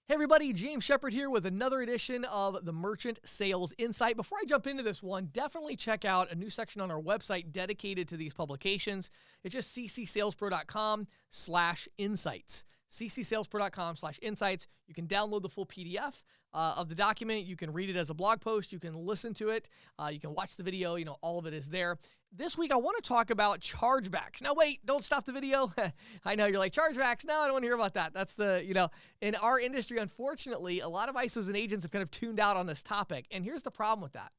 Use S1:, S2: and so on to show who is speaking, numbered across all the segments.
S1: Hey everybody, James Shepard here with another edition of the Merchant Sales Insight. Before I jump into this one, definitely check out a new section on our website dedicated to these publications. It's just ccsalespro.com/insights. ccsalespro.com/insights. You can download the full PDF of the document. You can read it as a blog post. You can listen to it. You can watch the video. All of it is there. This week, I want to talk about chargebacks. Now, wait, don't stop the video. I know you're like, chargebacks? No, I don't want to hear about that. That's in our industry, unfortunately, a lot of ISOs and agents have kind of tuned out on this topic. And here's the problem with that.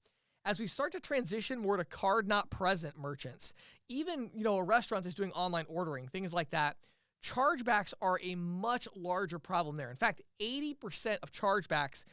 S1: As we start to transition more to card not present merchants, even, a restaurant that's doing online ordering, things like that, chargebacks are a much larger problem there. In fact, 80% of chargebacks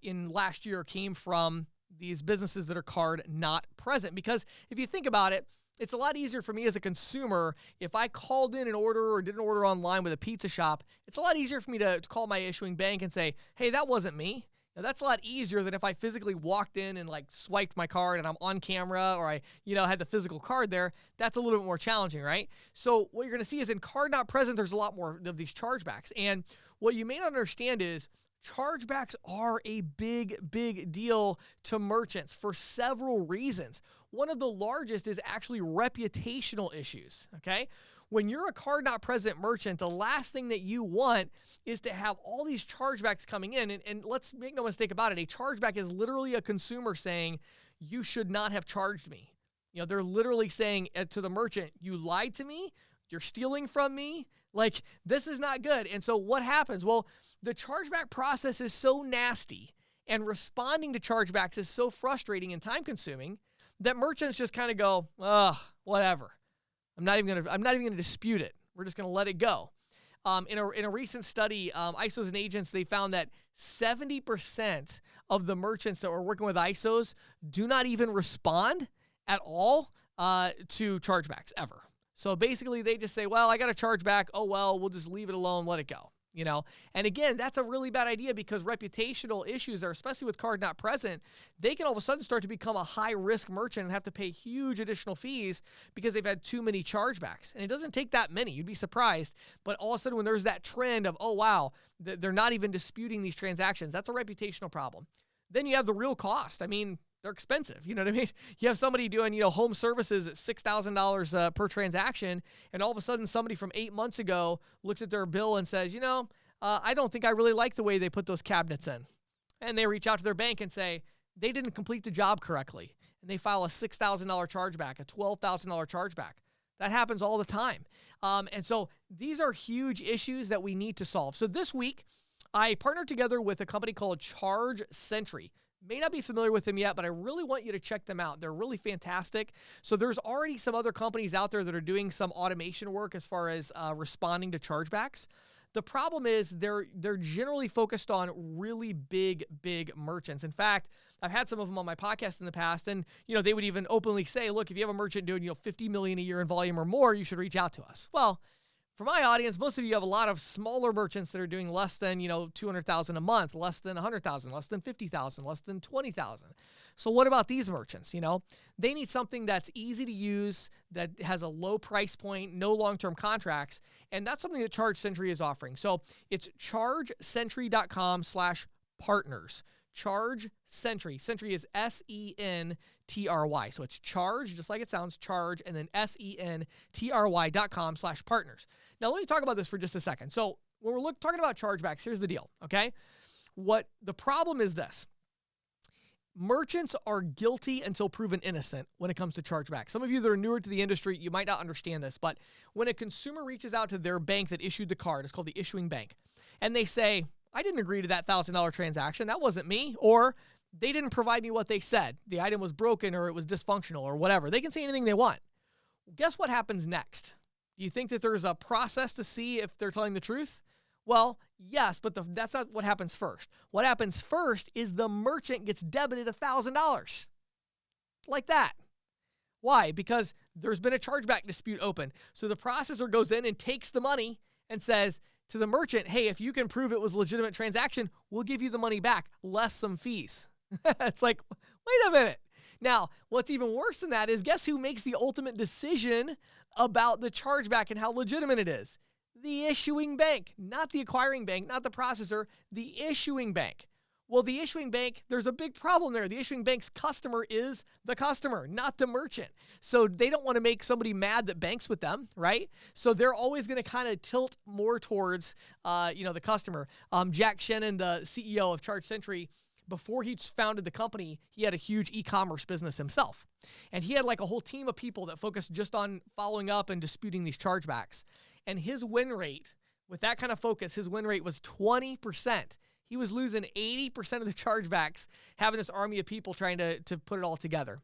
S1: in last year came from these businesses that are card not present. Because if you think about it, it's a lot easier for me as a consumer if I called in an order or did an order online with a pizza shop. It's a lot easier for me to call my issuing bank and say, hey, that wasn't me. Now, that's a lot easier than if I physically walked in and swiped my card and I'm on camera, or I, had the physical card there. That's a little bit more challenging, right? So what you're going to see is in card not present, there's a lot more of these chargebacks. And what you may not understand is chargebacks are a big, big deal to merchants for several reasons. One of the largest is actually reputational issues, okay? When you're a card not present merchant, the last thing that you want is to have all these chargebacks coming in. And let's make no mistake about it. A chargeback is literally a consumer saying, you should not have charged me. They're literally saying to the merchant, you lied to me, you're stealing from me. This is not good. And so what happens? Well, the chargeback process is so nasty and responding to chargebacks is so frustrating and time consuming that merchants just kind of go, whatever. I'm not even going to dispute it. We're just going to let it go. In a recent study, ISOs and agents, they found that 70% of the merchants that were working with ISOs do not even respond at all to chargebacks ever. So basically, they just say, well, I got a chargeback. Oh, well, we'll just leave it alone, let it go. And again, that's a really bad idea because reputational issues are, especially with card not present, they can all of a sudden start to become a high risk merchant and have to pay huge additional fees because they've had too many chargebacks. And it doesn't take that many. You'd be surprised. But all of a sudden, when there's that trend of, oh, wow, they're not even disputing these transactions, that's a reputational problem. Then you have the real cost. I mean, they're expensive. You know what I mean? You have somebody doing, home services at $6,000 per transaction, and all of a sudden somebody from 8 months ago looks at their bill and says, I don't think I really like the way they put those cabinets in. And they reach out to their bank and say, they didn't complete the job correctly. And they file a $6,000 chargeback, a $12,000 chargeback. That happens all the time. And so these are huge issues that we need to solve. So this week, I partnered together with a company called Charge Sentry. May not be familiar with them yet, but I really want you to check them out. They're really fantastic. So there's already some other companies out there that are doing some automation work as far as responding to chargebacks. The problem is they're generally focused on really big merchants. In fact, I've had some of them on my podcast in the past, and they would even openly say, look, if you have a merchant doing $50 million a year in volume or more, you should reach out to us. Well, for my audience, most of you have a lot of smaller merchants that are doing less than, $200,000 a month, less than $100,000, less than $50,000, less than $20,000. So what about these merchants? They need something that's easy to use, that has a low price point, no long-term contracts, and that's something that Charge Sentry is offering. So it's chargesentry.com/partners. Charge Sentry. Sentry is SENTRY. So it's charge, just like it sounds, charge, and then SENTRY.com/partners. Now, let me talk about this for just a second. So when we're talking about chargebacks, here's the deal, okay? What the problem is this. Merchants are guilty until proven innocent when it comes to chargebacks. Some of you that are newer to the industry, you might not understand this, but when a consumer reaches out to their bank that issued the card, it's called the issuing bank, and they say, I didn't agree to that $1,000 transaction. That wasn't me. Or they didn't provide me what they said. The item was broken or it was dysfunctional or whatever. They can say anything they want. Guess what happens next? Do you think that there's a process to see if they're telling the truth? Well, yes, but that's not what happens first. What happens first is the merchant gets debited $1,000. Like that. Why? Because there's been a chargeback dispute open. So the processor goes in and takes the money and says to the merchant, hey, if you can prove it was a legitimate transaction, we'll give you the money back, less some fees. It's like, wait a minute. Now, what's even worse than that is guess who makes the ultimate decision about the chargeback and how legitimate it is? The issuing bank, not the acquiring bank, not the processor, the issuing bank. Well, the issuing bank, there's a big problem there. The issuing bank's customer is the customer, not the merchant. So they don't want to make somebody mad that banks with them, right? So they're always going to kind of tilt more towards, the customer. Jack Shannon, the CEO of Charge Sentry, before he founded the company, he had a huge e-commerce business himself. And he had like a whole team of people that focused just on following up and disputing these chargebacks. And his win rate, with that kind of focus, his win rate was 20%. He was losing 80% of the chargebacks, having this army of people trying to put it all together.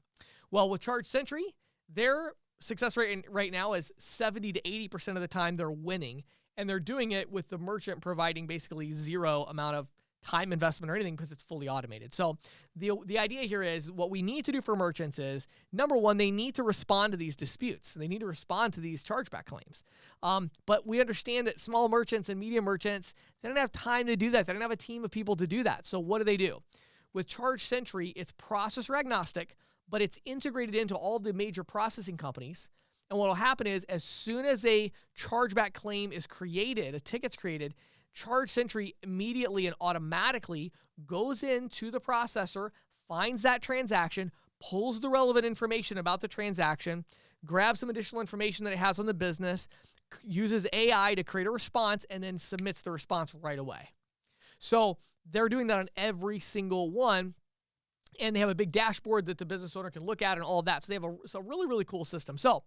S1: Well, with Charge Sentry, their success rate right now is 70 to 80% of the time they're winning, and they're doing it with the merchant providing basically zero amount of time investment or anything because it's fully automated. So the idea here is what we need to do for merchants is, number one, they need to respond to these disputes. They need to respond to these chargeback claims. But we understand that small merchants and medium merchants, they don't have time to do that. They don't have a team of people to do that. So what do? With Charge Sentry, it's processor agnostic, but it's integrated into all the major processing companies. And what will happen is as soon as a chargeback claim is created, a ticket's created, Charge Sentry immediately and automatically goes into the processor, finds that transaction, pulls the relevant information about the transaction, grabs some additional information that it has on the business, uses AI to create a response, and then submits the response right away. So they're doing that on every single one, and they have a big dashboard that the business owner can look at and all of that. So they have a really, really cool system. So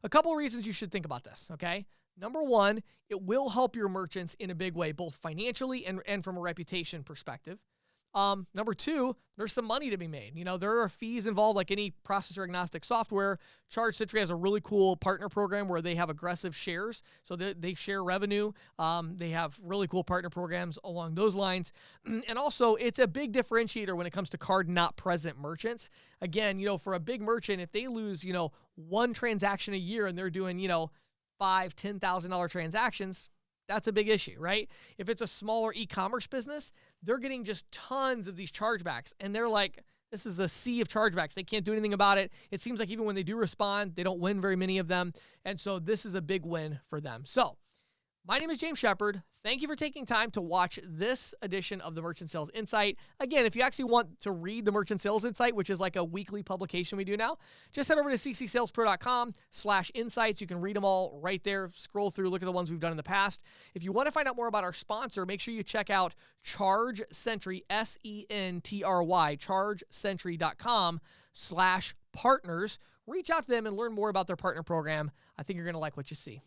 S1: a couple of reasons you should think about this, okay? Number one, it will help your merchants in a big way, both financially and from a reputation perspective. Number two, there's some money to be made. There are fees involved like any processor agnostic software. Charge Sentry has a really cool partner program where they have aggressive shares. So they share revenue. They have really cool partner programs along those lines. And also, it's a big differentiator when it comes to card not present merchants. Again, for a big merchant, if they lose, one transaction a year and they're doing, $5,000, $10,000 transactions, that's a big issue, right? If it's a smaller e-commerce business, they're getting just tons of these chargebacks, and they're like, this is a sea of chargebacks. They can't do anything about it. It seems like even when they do respond, they don't win very many of them, and so this is a big win for them. So my name is James Shepard. Thank you for taking time to watch this edition of the Merchant Sales Insight. Again, if you actually want to read the Merchant Sales Insight, which is like a weekly publication we do now, just head over to ccsalespro.com/insights. You can read them all right there. Scroll through, look at the ones we've done in the past. If you want to find out more about our sponsor, make sure you check out Charge Sentry, SENTRY, chargesentry.com/partners. Reach out to them and learn more about their partner program. I think you're going to like what you see.